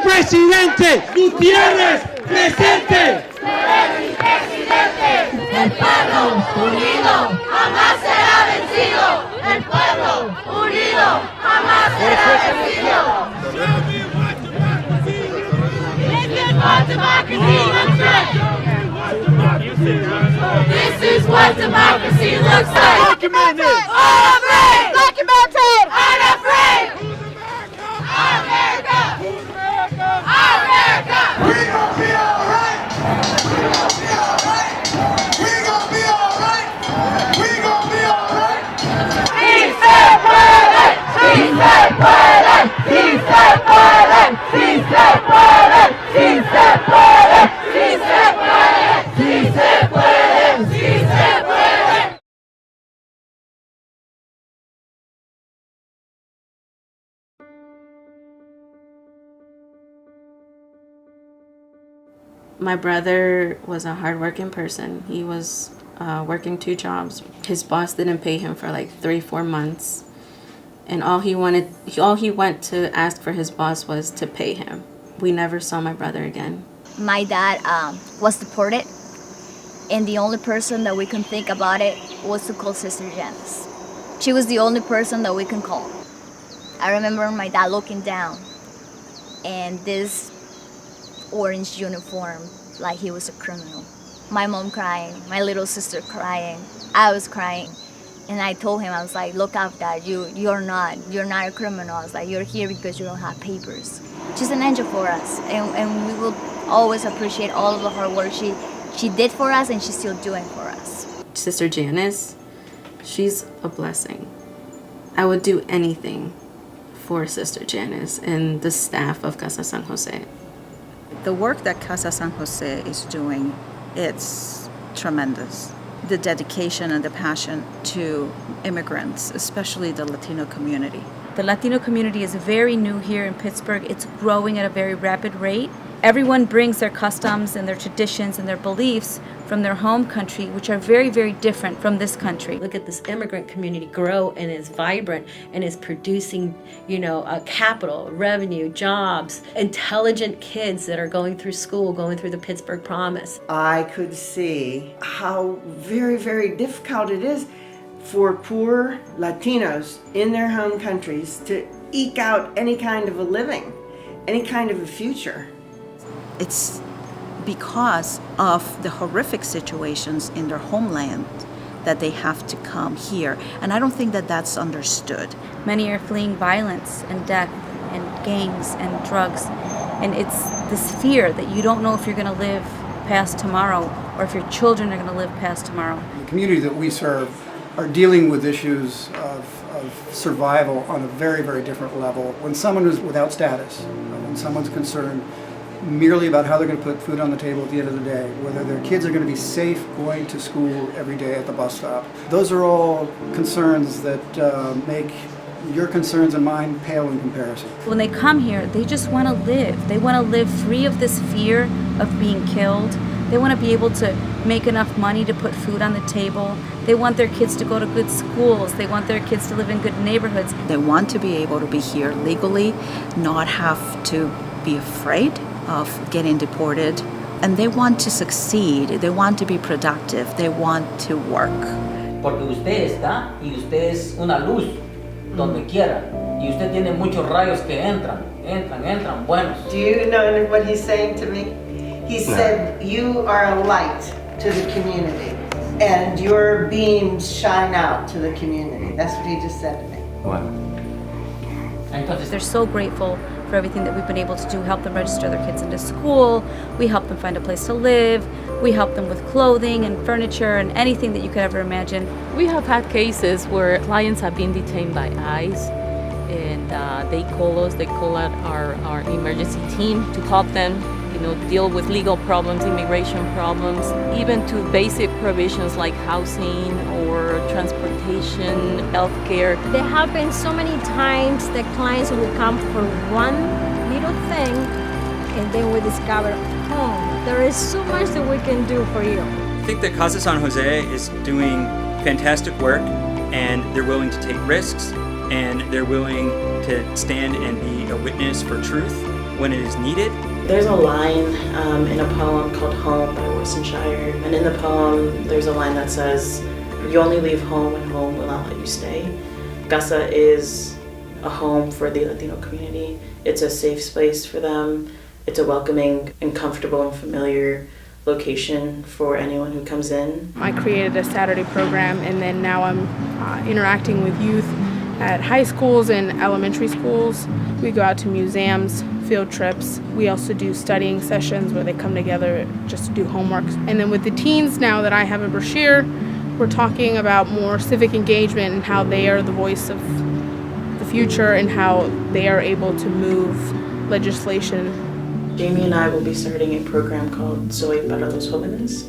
presidente! Gutiérrez, presente! El pueblo unido jamás será vencido. El pueblo unido jamás será vencido. This is what democracy looks like. Documented! Unafraid! Documented! Unafraid! America! America! We gon' be alright. We gon' be alright. We gon' be alright. We gon' be alright. Sí se puede, sí se puede, sí se puede, sí se puede, sí se puede, sí se puede, sí se puede, sí se puede. My brother was a hardworking person. He was working 2 jobs. His boss didn't pay him for like 3-4 months. And all he went to ask for his boss was to pay him. We never saw my brother again. My dad was deported, and the only person that we can think about it was to call Sister Janice. She was the only person that we can call. I remember my dad looking down, and this orange uniform, like he was a criminal. My mom crying, my little sister crying, I was crying. And I told him, I was like, look out, Dad, you're not a criminal. I was like, you're here because you don't have papers. She's an angel for us, and we will always appreciate all of the hard work she did for us, and she's still doing for us. Sister Janice, she's a blessing. I would do anything for Sister Janice and the staff of Casa San Jose. The work that Casa San Jose is doing, it's tremendous. The dedication and the passion to immigrants, especially the Latino community. The Latino community is very new here in Pittsburgh. It's growing at a very rapid rate. Everyone brings their customs and their traditions and their beliefs from their home country, which are very, very different from this country. Look at this immigrant community grow and is vibrant and is producing, a capital, revenue, jobs, intelligent kids that are going through school, going through the Pittsburgh Promise. I could see how very, very difficult it is for poor Latinos in their home countries to eke out any kind of a living, any kind of a future. It's because of the horrific situations in their homeland that they have to come here. And I don't think that that's understood. Many are fleeing violence and death and gangs and drugs. And it's this fear that you don't know if you're going to live past tomorrow or if your children are going to live past tomorrow. The community that we serve are dealing with issues of survival on a very, very different level. When someone is without status, when someone's concerned merely about how they're going to put food on the table at the end of the day, whether their kids are going to be safe going to school every day at the bus stop. Those are all concerns that make your concerns and mine pale in comparison. When they come here, they just want to live. They want to live free of this fear of being killed. They want to be able to make enough money to put food on the table. They want their kids to go to good schools. They want their kids to live in good neighborhoods. They want to be able to be here legally, not have to be afraid of getting deported, and they want to succeed, they want to be productive, they want to work. Porque usted está y usted es una luz donde quiera y usted tiene muchos rayos que entran buenos. Do you know what he's saying to me? He said, you are a light to the community and your beams shine out to the community. That's what he just said to me. Bueno. Entonces, they're so grateful for everything that we've been able to do, help them register their kids into school, we help them find a place to live, we help them with clothing and furniture and anything that you could ever imagine. We have had cases where clients have been detained by ICE and they call out our emergency team to help them deal with legal problems, immigration problems, even to basic provisions like housing or transportation, healthcare. There have been so many times that clients will come for one little thing and then we discover, there is so much that we can do for you. I think that Casa San Jose is doing fantastic work, and they're willing to take risks, and they're willing to stand and be a witness for truth. when it is needed. There's a line in a poem called Home by Worcestershire, and in the poem there's a line that says, "You only leave home when home will not let you stay." Casa is a home for the Latino community. It's a safe space for them. It's a welcoming and comfortable and familiar location for anyone who comes in. I created a Saturday program, and then now I'm interacting with youth at high schools and elementary schools. We go out to museums, field trips. We also do studying sessions where they come together just to do homework. And then with the teens, now that I have a brochure, we're talking about more civic engagement and how they are the voice of the future and how they are able to move legislation. Jamie and I will be starting a program called Soy para los Jóvenes,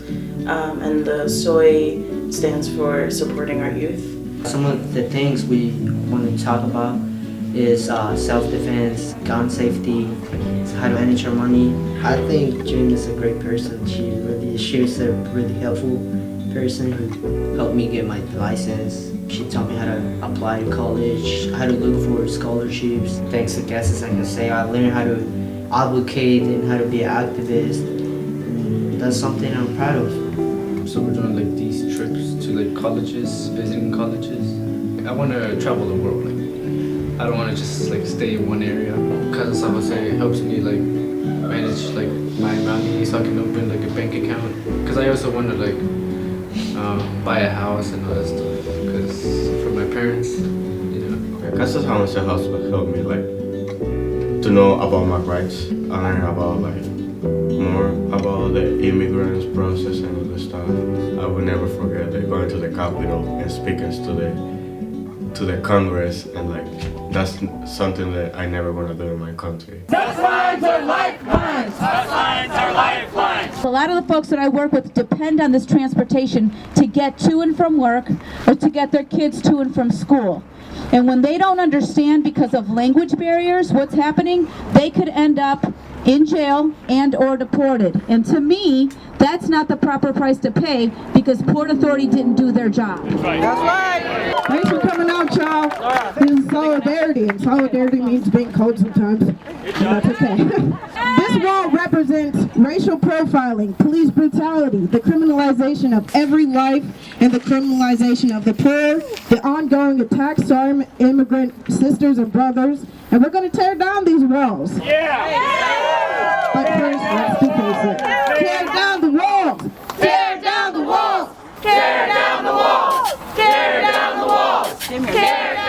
and the Soy stands for supporting our youth. Some of the things we want to talk about is self-defense, gun safety, how to manage your money. I think June is a great person. She's a really helpful person who helped me get my license. She taught me how to apply to college, how to look for scholarships. Thanks to Casa San Jose, I learned how to advocate and how to be an activist. And that's something I'm proud of. So we're doing like these trips to like colleges, visiting colleges. I want to travel the world. Like, I don't want to just like stay in one area. Casa San Jose helps me like manage like my money so I can open like a bank account. Because I also want to like buy a house and all that stuff. Because for my parents, you know. Casa San Jose has helped me like to know about my rights. I learned about like more about the immigrants process and all the stuff. I will never forget like going to the Capitol and speaking to the Congress, and like that's something that I never want to do in my country. Bus lines are lifelines. Bus lines are lifelines. A lot of the folks that I work with depend on this transportation to get to and from work or to get their kids to and from school. And when they don't understand because of language barriers what's happening, they could end up in jail and or deported. And to me, that's not the proper price to pay because Port Authority didn't do their job. That's right. Thanks for coming out, y'all. This is solidarity, and solidarity means being cold sometimes. And that's okay. This wall represents racial profiling, police brutality, the criminalization of every life, and the criminalization of the poor, the ongoing attacks to our immigrant sisters and brothers, and we're going to tear down these walls. Yeah! But first, let's deface it. Tear down the walls! Tear down the walls! Tear down the walls! Tear down the walls!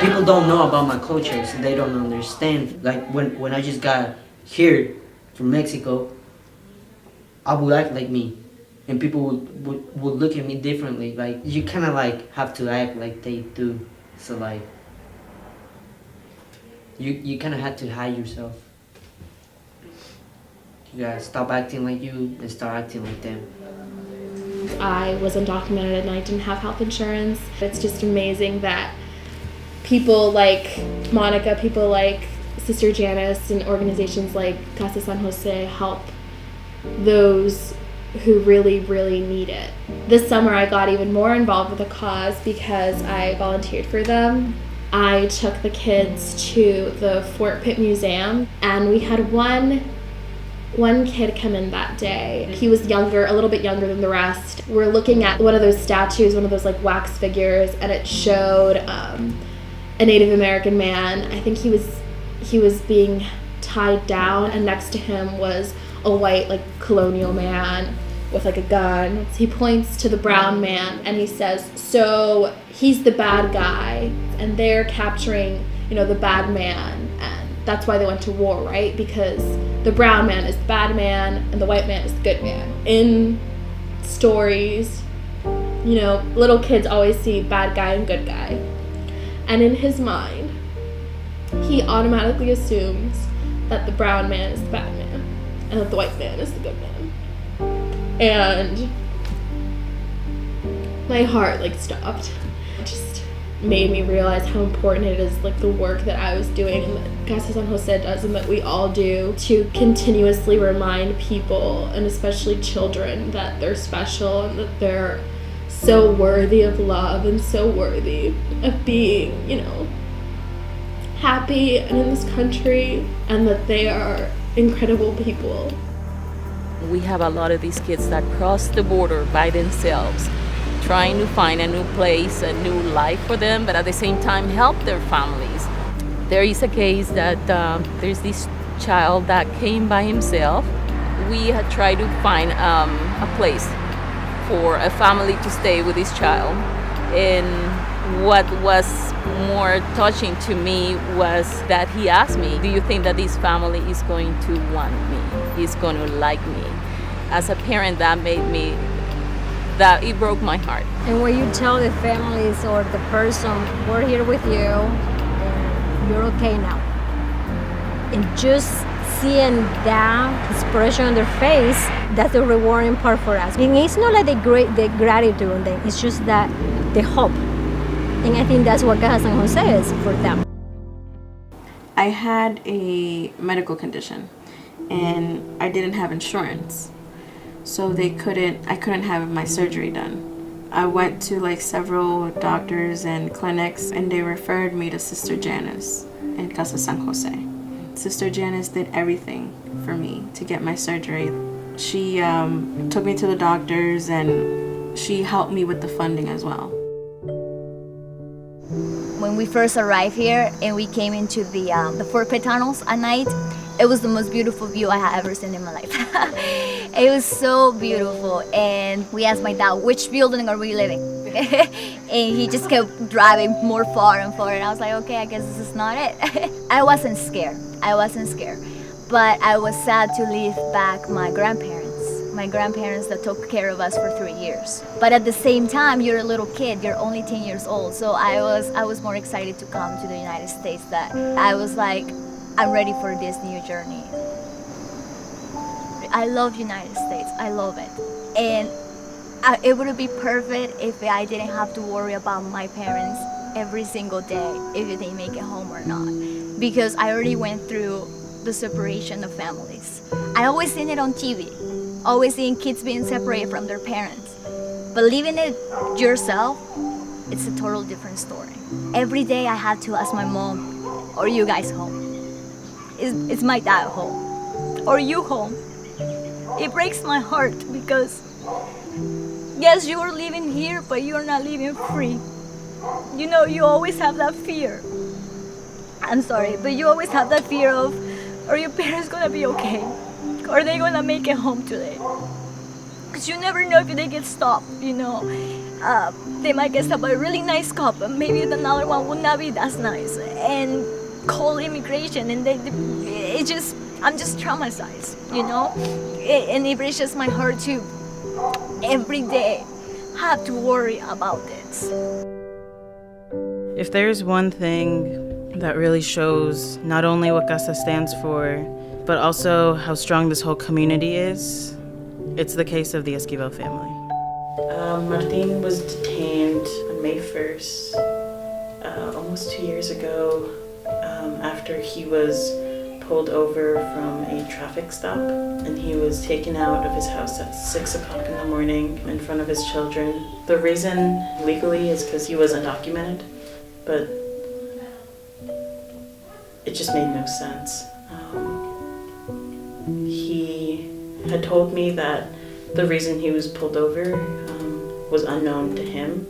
People don't know about my culture, so they don't understand. Like when I just got here from Mexico, I would act like me, and people would look at me differently. Like you kind of like have to act like they do, so like you kind of have to hide yourself. You gotta stop acting like you and start acting like them. I was undocumented and I didn't have health insurance. It's just amazing that people like Monica, people like Sister Janice, and organizations like Casa San Jose help those who really, really need it. This summer I got even more involved with the cause because I volunteered for them. I took the kids to the Fort Pitt Museum, and we had one kid come in that day. He was younger, a little bit younger than the rest. We're looking at one of those statues, one of those like wax figures, and it showed a Native American man. I think he was being tied down, and next to him was a white like colonial man with like a gun. He points to the brown man and he says, so he's the bad guy and they're capturing, the bad man, and that's why they went to war, right? Because the brown man is the bad man and the white man is the good man. In stories, little kids always see bad guy and good guy. And in his mind, he automatically assumes that the brown man is the bad man and that the white man is the good man. And my heart stopped. It just made me realize how important it is, the work that I was doing and that Casa San Jose does and that we all do to continuously remind people, and especially children, that they're special and that they're so worthy of love and so worthy of being, happy and in this country, and that they are incredible people. We have a lot of these kids that cross the border by themselves, trying to find a new place, a new life for them, but at the same time help their families. There is a case that there's this child that came by himself. We had tried to find a place for a family to stay with this child. And what was more touching to me was that he asked me, do you think that this family is going to want me, is going to like me? As a parent, that it broke my heart. And when you tell the families or the person, we're here with you, and you're okay now. And just seeing that expression on their face, that's the rewarding part for us. And it's not like the gratitude on them, it's just that the hope. And I think that's what Casa San Jose is for them. I had a medical condition and I didn't have insurance. So I couldn't have my surgery done. I went to like several doctors and clinics and they referred me to Sister Janice in Casa San Jose. Sister Janice did everything for me to get my surgery. She took me to the doctors and she helped me with the funding as well. When we first arrived here and we came into the Fort tunnels at night, it was the most beautiful view I had ever seen in my life. It was so beautiful, and we asked my dad, which building are we living? And he just kept driving more far and far, and I was like, okay, I guess this is not it. I wasn't scared, but I was sad to leave back my grandparents that took care of us for 3 years. But at the same time, you're a little kid, you're only 10 years old, so I was more excited to come to the United States. That I was like, I'm ready for this new journey. I love United States, I love it. And it would be perfect if I didn't have to worry about my parents every single day, if they make it home or not. Because I already went through the separation of families. I always seen it on TV, always seeing kids being separated from their parents. But living it yourself, it's a total different story. Every day I had to ask my mom, are you guys home? Is my dad home? Are you home? It breaks my heart because, yes, you are living here, but you are not living free. You know, you always have that fear. I'm sorry, but you always have that fear of, are your parents gonna be okay? Are they gonna make it home today? Because you never know if they get stopped, you know. They might get stopped by a really nice cop, but maybe another one would not be that nice. And call immigration, and I'm just traumatized, you know. And it breaks my heart to every day have to worry about this. If there's one thing that really shows not only what Casa stands for, but also how strong this whole community is, it's the case of the Esquivel family. Martin was detained on May 1st, almost 2 years ago, after he was pulled over from a traffic stop, and he was taken out of his house at 6 o'clock in the morning in front of his children. The reason legally is because he was undocumented, but it just made no sense. He had told me that the reason he was pulled over was unknown to him.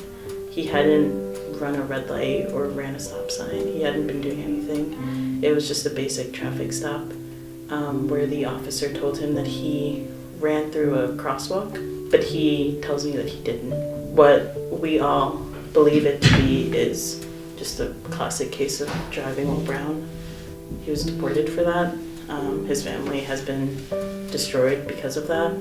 He hadn't run a red light or ran a stop sign. He hadn't been doing anything. It was just a basic traffic stop where the officer told him that he ran through a crosswalk, but he tells me that he didn't. What we all believe it to be is just a classic case of driving while brown. He was deported for that. His family has been destroyed because of that.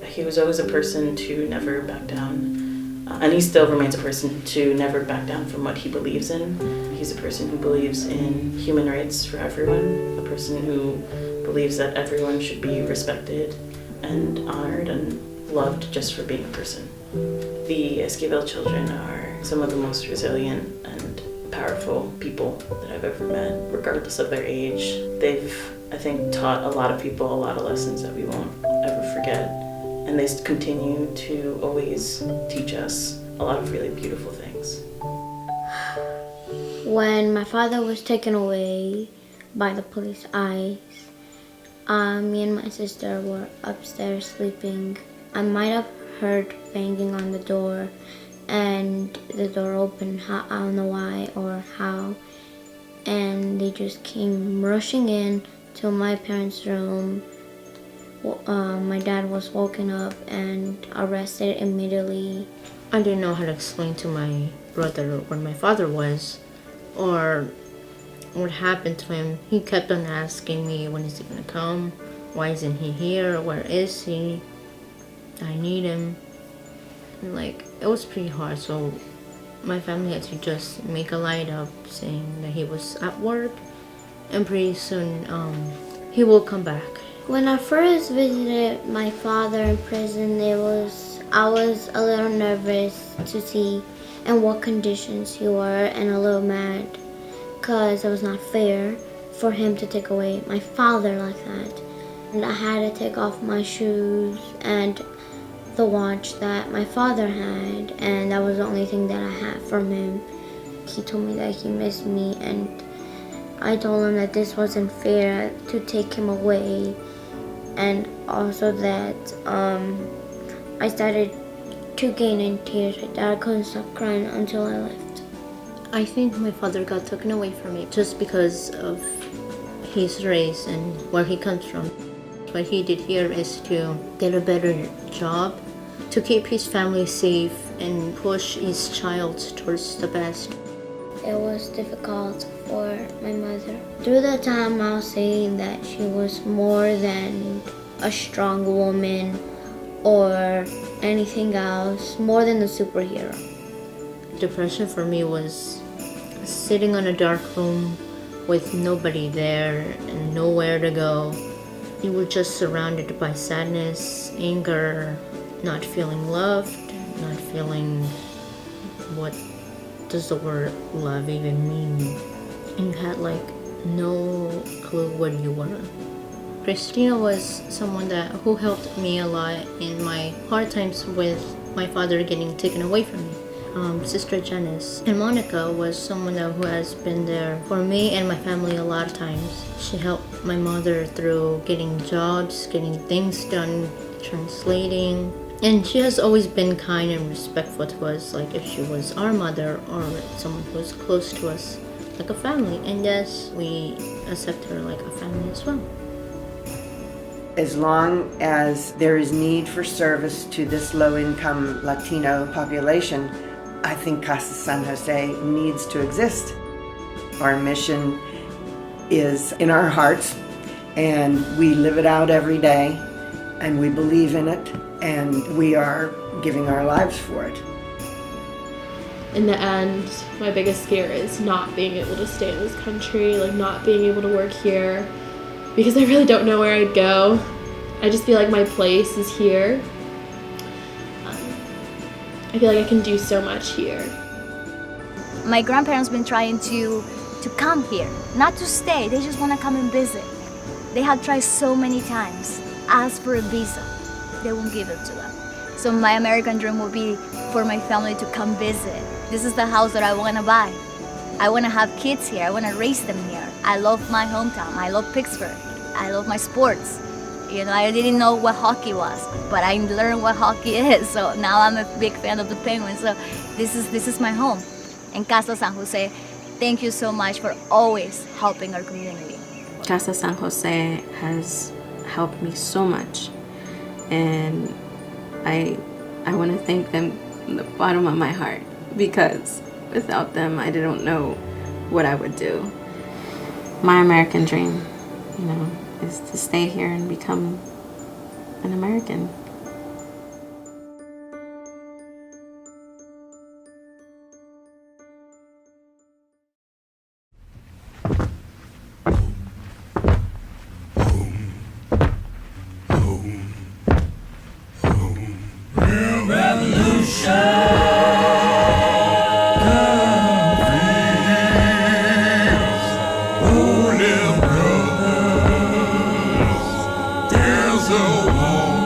He was always a person to never back down, and he still remains a person to never back down from what he believes in. He's a person who believes in human rights for everyone, a person who believes that everyone should be respected and honored and loved just for being a person. The Esquivel children are some of the most resilient and powerful people that I've ever met, regardless of their age. They've, I think, taught a lot of people a lot of lessons that we won't ever forget. And they continue to always teach us a lot of really beautiful things. When my father was taken away by the police ICE, Me and my sister were upstairs sleeping. I might have heard banging on the door, and the door opened. I don't know why or how. And they just came rushing in to my parents' room. My dad was woken up and arrested immediately. I didn't know how to explain to my brother where my father was or what happened to him. He kept on asking me, when is he gonna come? Why isn't he here? Where is he? I need him. And it was pretty hard, so my family had to just make a light up saying that he was at work, and pretty soon he will come back. When I first visited my father in prison, I was a little nervous to see in what conditions he were, and a little mad because it was not fair for him to take away my father like that. And I had to take off my shoes and the watch that my father had, and that was the only thing that I had from him. He told me that he missed me, and I told him that this wasn't fair to take him away, and also that I started to gain in tears. I couldn't stop crying until I left. I think my father got taken away from me just because of his race and where he comes from. What he did here is to get a better job, to keep his family safe and push his child towards the best. It was difficult for my mother. Through the time, I was saying that she was more than a strong woman or anything else, more than a superhero. Depression for me was sitting in a dark room with nobody there and nowhere to go. You were just surrounded by sadness, anger, not feeling loved, not feeling what does the word love even mean. And you had no clue what you were. Christina was someone who helped me a lot in my hard times with my father getting taken away from me. Sister Janice. And Monica was someone who has been there for me and my family a lot of times. She helped my mother through getting jobs, getting things done, translating. And she has always been kind and respectful to us, like if she was our mother or someone who was close to us, like a family. And yes, we accept her like a family as well. As long as there is need for service to this low-income Latino population, I think Casa San Jose needs to exist. Our mission is in our hearts, and we live it out every day, and we believe in it, and we are giving our lives for it. In the end, my biggest fear is not being able to stay in this country, not being able to work here, because I really don't know where I'd go. I just feel like my place is here. I feel like I can do so much here. My grandparents been trying to come here, not to stay. They just want to come and visit. They have tried so many times, ask for a visa. They won't give it to them. So my American dream would be for my family to come visit. This is the house that I want to buy. I want to have kids here. I want to raise them here. I love my hometown. I love Pittsburgh. I love my sports. I didn't know what hockey was, but I learned what hockey is. So now I'm a big fan of the Penguins. So this is my home. And Casa San Jose, thank you so much for always helping our community. Casa San Jose has helped me so much, and I want to thank them from the bottom of my heart, because without them, I didn't know what I would do. My American dream, is to stay here and become an American. There's a war.